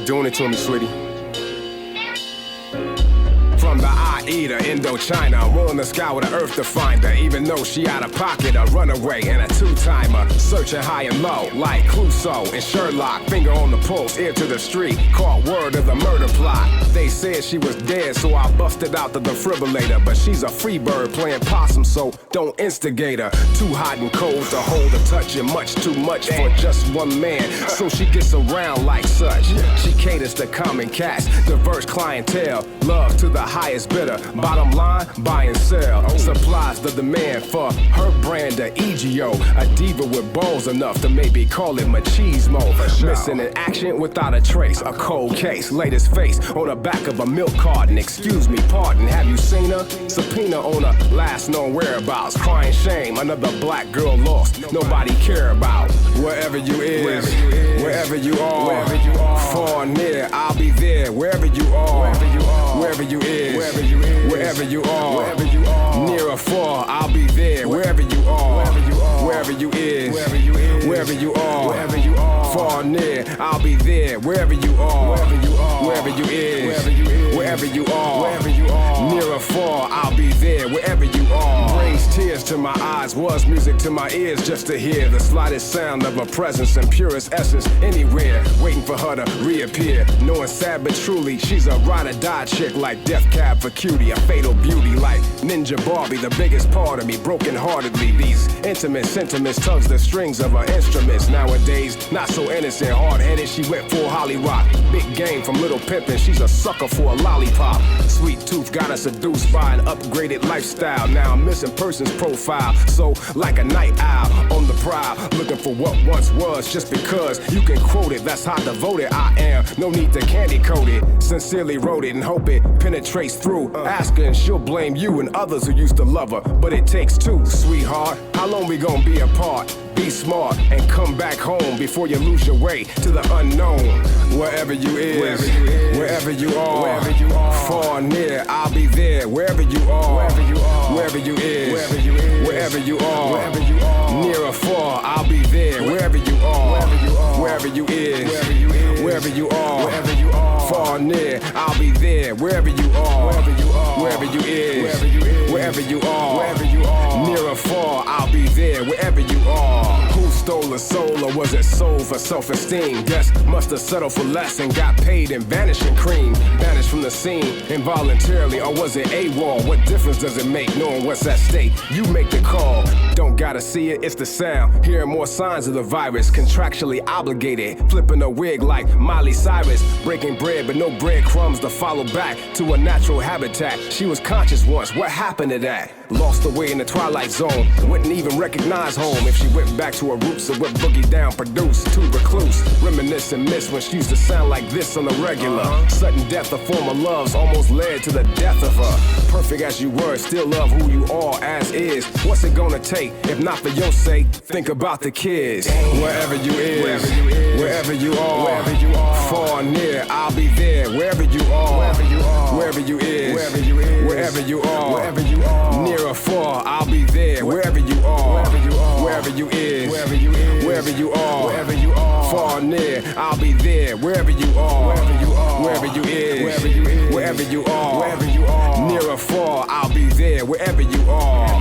you doing it to me, sweetie. From the I-Eater, Indochina, I'm willing to scour the earth to find her. Even though she out of pocket, a runaway and a two-timer. Searching high and low, like Clouseau and Sherlock. Finger on the pulse, ear to the street. Caught word of the murder plot. They said she was dead, so I busted out the defibrillator. But she's a free bird playing possum, so don't instigate her. Too hot and cold to hold or touch, and much too much for just one man. So she gets around like such. She caters to common cats, diverse clientele. Love to the highest bidder. Bottom line, buy and sell. Supplies the demand for her brand of EGO. A diva with balls enough to maybe call it machismo. Missing in action without a trace. A cold case, latest face on the back of a milk carton. Excuse me, pardon, have you seen her? Subpoena on her last known whereabouts. Crying shame, another black girl lost. Nobody care about. Wherever you is, wherever you are, far or near, I'll be there. Wherever you are, wherever you is, wherever you are, near or far, I'll be there. Wherever you are, wherever you is, wherever you are, far or near, I'll be there. Wherever you are, wherever you is, wherever you are, near or far, I'll be there. Wherever you are. Brings tears to my eyes, was music to my ears just to hear the slightest sound of her presence and purest essence anywhere. Waiting for her to reappear, knowing sad but truly she's a ride or die chick like Death Cab for Cutie, a fatal beauty like Ninja Barbie, the biggest part of me, broken-heartedly. These intimate sentiments tugs the strings of her instruments. Nowadays, not so innocent, hard-headed, she went full Holly Rock. Big game from Little Pimpin', she's a sucker for a lollipop. Sweet tooth got her seduced by an upgraded lifestyle. Now I'm missing person's profile, so like a night owl on the prowl, looking for what once was. Just because you can quote it, that's how devoted I am. No need to candy coat it, sincerely wrote it and hope it penetrates through. Ask her and she'll blame you and others who used to love her, but it takes two, sweetheart. How long we gonna be apart? Be smart and come back home before you lose your way to the unknown. Wherever you is, wherever you are, far or near, I'll be there. Wherever you are, wherever you is, wherever you are, near or far, I'll be there. Wherever you are, wherever you is, wherever you are, far or near, I'll be there. Wherever you are, wherever you is, wherever you are, near or far, I'll be there. Wherever you are. Who stole a soul, or was it sold for self-esteem? Guess must have settled for less and got paid in vanishing cream. Vanished from the scene involuntarily, or was it AWOL? What difference does it make knowing what's at stake? You make the call, don't gotta see it, it's the sound. Hearing more signs of the virus, contractually obligated. Flipping a wig like Miley Cyrus. Breaking bread, but no breadcrumbs to follow back to a natural habitat. She was conscious once, what happened to that? Lost away in the twilight zone, wouldn't even recognize home if she went back to her roots of what Boogie Down produced. Too recluse, reminisce and miss when she used to sound like this on the regular. Sudden death of former loves almost led to the death of her. Perfect as you were, still love who you are as is. What's it gonna take? If not for your sake, think about the kids. Wherever you is, wherever you are, far or near, I'll be there. Wherever you are, wherever you is, wherever you are, near or far, I'll be there. Wherever you are, wherever you is, wherever you are, far or near, I'll be there. Wherever you are, wherever you is, wherever you are, near or far, I'll be there. Wherever you are.